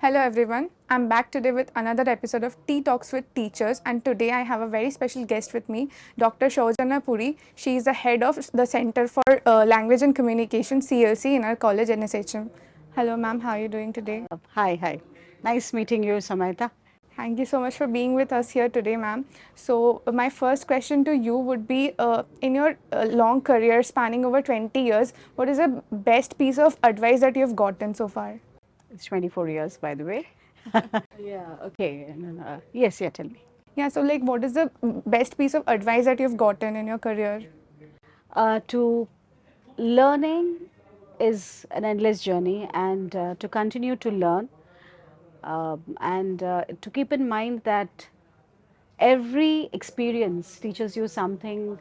Hello everyone, I'm back today with another episode of Tea Talks with Teachers, and today I have a very special guest with me, Dr. Soujanya Pudi. She is the head of the Center for Language and Communication (CLC) in our college NSHM. Hello ma'am, how are you doing today? Hi. Nice meeting you, Samantha. Thank you so much for being with us here today, ma'am. So, my first question to you would be in your long career spanning over 20 years, what is the best piece of advice that you have gotten so far? It's 24 years, by the way. Yeah, okay. No. Yes, tell me. Yeah, so like what is the best piece of advice that you've gotten in your career? To learning is an endless journey, and to continue to learn, and to keep in mind that every experience teaches you something,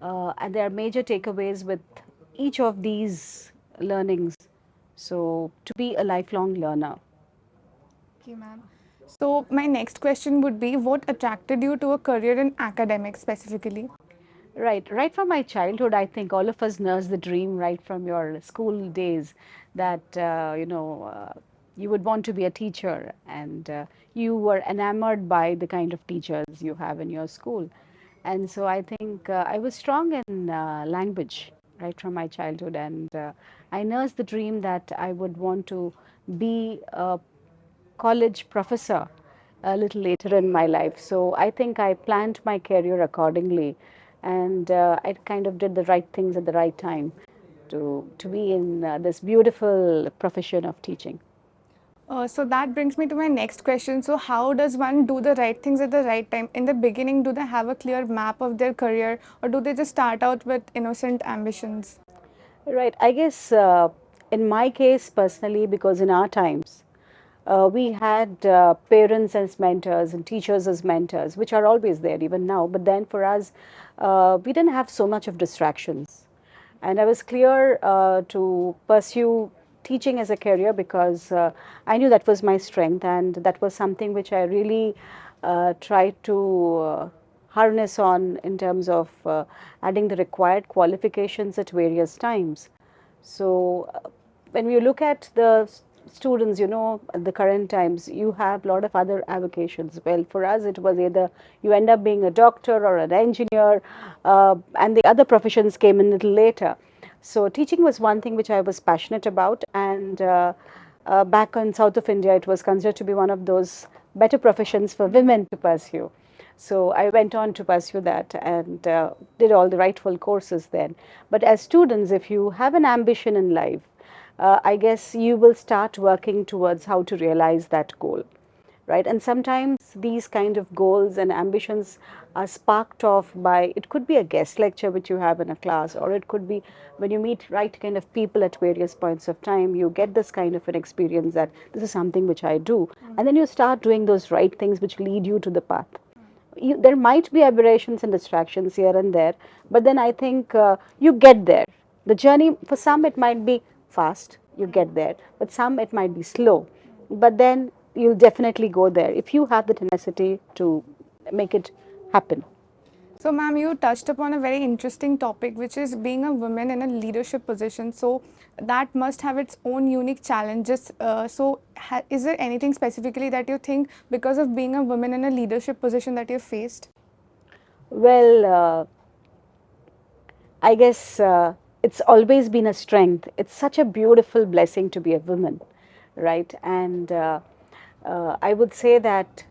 and there are major takeaways with each of these learnings. So, to be a lifelong learner. Okay, ma'am. So my next question would be what attracted you to a career in academics specifically? Right from my childhood, I think all of us nurse the dream right from your school days that you would want to be a teacher, and you were enamored by the kind of teachers you have in your school. And so I think I was strong in language right from my childhood, and I nursed the dream that I would want to be a college professor a little later in my life. So I think I planned my career accordingly, and I kind of did the right things at the right time to be in this beautiful profession of teaching. So that brings me to my next question. So how does one do the right things at the right time? In the beginning, do they have a clear map of their career or do they just start out with innocent ambitions? Right. I guess in my case personally, because in our times, we had parents as mentors and teachers as mentors, which are always there even now. But then for us, we didn't have so much of distractions. And I was clear to pursue teaching as a career because I knew that was my strength, and that was something which I really tried to harness on in terms of adding the required qualifications at various times. So when we look at the students, at the current times, you have a lot of other avocations. Well, for us, it was either you end up being a doctor or an engineer, and the other professions came in a little later. So teaching was one thing which I was passionate about, and back in south of India, it was considered to be one of those better professions for women to pursue. So I went on to pursue that and did all the rightful courses then. But as students, if you have an ambition in life, I guess you will start working towards how to realize that goal, right? And sometimes these kind of goals and ambitions are sparked off by, it could be a guest lecture which you have in a class, or it could be when you meet right kind of people at various points of time, you get this kind of an experience that this is something which I do. And then you start doing those right things which lead you to the path. There might be aberrations and distractions here and there, but then I think you get there. The journey, for some, it might be fast, you get there, but some it might be slow. But then you'll definitely go there if you have the tenacity to make it happen. So, ma'am, you touched upon a very interesting topic, which is being a woman in a leadership position. So, that must have its own unique challenges. Is there anything specifically that you think because of being a woman in a leadership position that you faced? Well, I guess it's always been a strength. It's such a beautiful blessing to be a woman, right? And I would say that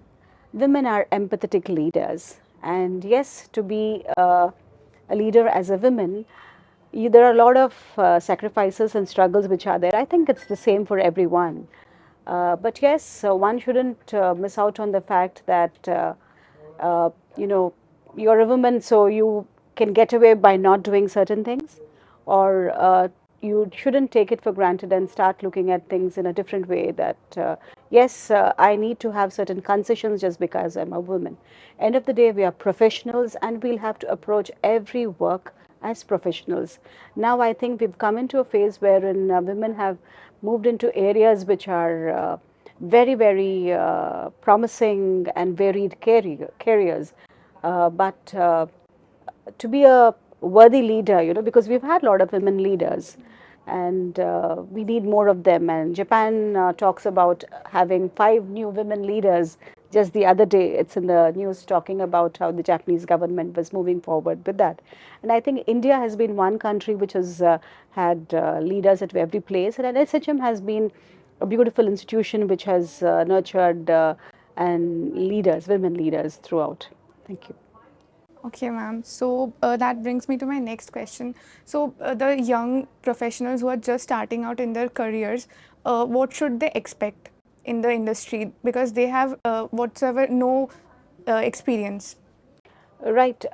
women are empathetic leaders. And yes, to be a leader as a woman, there are a lot of sacrifices and struggles which are there. I think it's the same for everyone. But yes, one shouldn't miss out on the fact that, uh, you know, you're a woman, so you can get away by not doing certain things, or you shouldn't take it for granted and start looking at things in a different way that, yes, I need to have certain concessions just because I'm a woman. End of the day, we are professionals and we'll have to approach every work as professionals. Now I think we've come into a phase wherein women have moved into areas which are very promising and varied careers. But to be a worthy leader, because we've had a lot of women leaders, and we need more of them. And Japan talks about having 5 new women leaders. Just the other day, it's in the news talking about how the Japanese government was moving forward with that. And I think India has been one country which has had leaders at every place, and NSHM has been a beautiful institution which has nurtured and leaders, women leaders throughout. Thank you. Okay, ma'am. So that brings me to my next question. So the young professionals who are just starting out in their careers, what should they expect in the industry because they have whatsoever no experience? Right.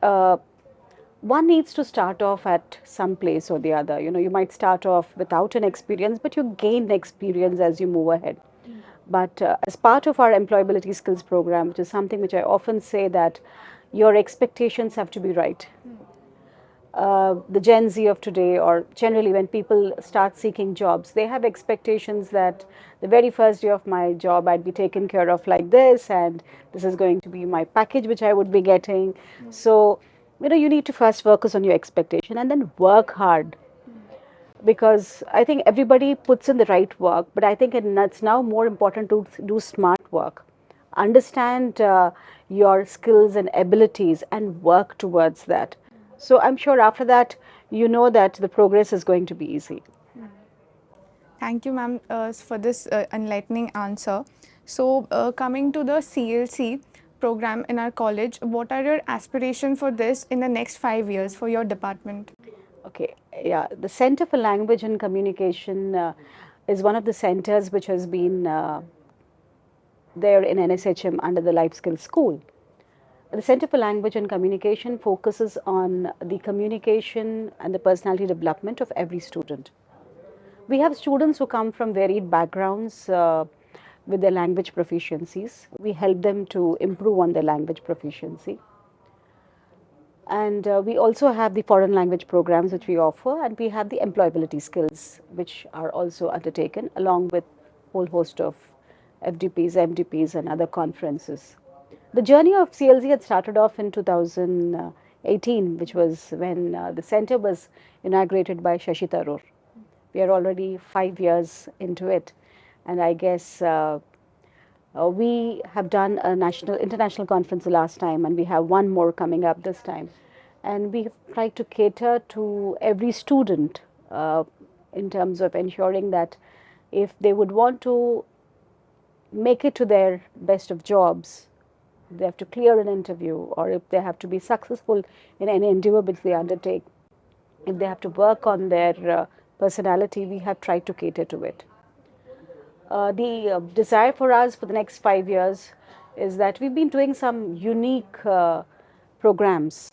One needs to start off at some place or the other. You know, you might start off without an experience, but you gain experience as you move ahead. But as part of our employability skills program, which is something which I often say that your expectations have to be right. The Gen Z of today, or generally when people start seeking jobs, they have expectations that the very first day of my job I'd be taken care of like this, and this is going to be my package which I would be getting. So, you know, you need to first focus on your expectation and then work hard, because I think everybody puts in the right work, but I think it's now more important to do smart work. Understand your skills and abilities and work towards that. So I'm sure after that, you know that the progress is going to be easy. Thank you, ma'am, for this enlightening answer. So, coming to the CLC program in our college, what are your aspirations for this in the next 5 years for your department? Okay, yeah, the Center for Language and Communication is one of the centers which has been there in NSHM under the Life Skills School. The Center for Language and Communication focuses on the communication and the personality development of every student. We have students who come from varied backgrounds with their language proficiencies. We help them to improve on their language proficiency. And we also have the foreign language programs which we offer, and we have the employability skills which are also undertaken along with a whole host of FDPs, MDPs and other conferences. The journey of CLZ had started off in 2018, which was when the center was inaugurated by Shashi Tharoor. We are already 5 years into it, and I guess we have done a international conference the last time, and we have one more coming up this time. And we have tried to cater to every student in terms of ensuring that if they would want to make it to their best of jobs, they have to clear an interview, or if they have to be successful in any endeavor which they undertake, if they have to work on their personality, we have tried to cater to it. The desire for us for the next 5 years is that we've been doing some unique programs.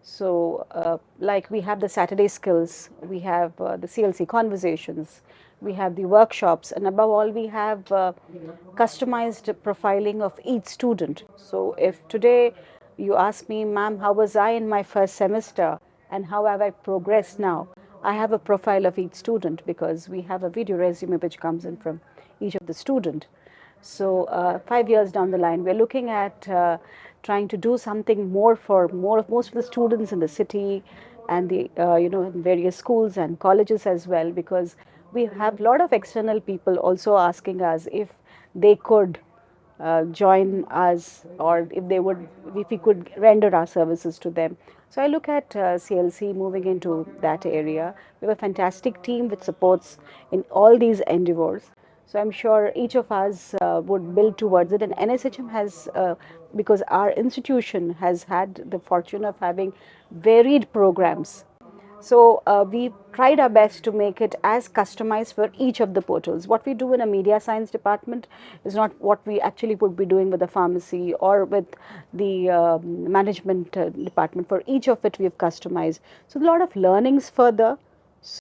So, like we have the Saturday skills, we have the CLC conversations, we have the workshops, and above all, we have customized profiling of each student. So, if today you ask me, ma'am, how was I in my first semester and how have I progressed now? I have a profile of each student because we have a video resume which comes in from each of the student. So 5 years down the line, we're looking at trying to do something more for most of the students in the city and the in various schools and colleges as well, because we have a lot of external people also asking us if they could join us, or if we could render our services to them. So I look at CLC moving into that area. We have a fantastic team which supports in all these endeavors. So I'm sure each of us would build towards it. And NSHM has, because our institution has had the fortune of having varied programs. So we tried our best to make it as customized for each of the portals. What we do in a media science department is not what we actually would be doing with the pharmacy or with the management department. For each of it, we have customized. So a lot of learnings further.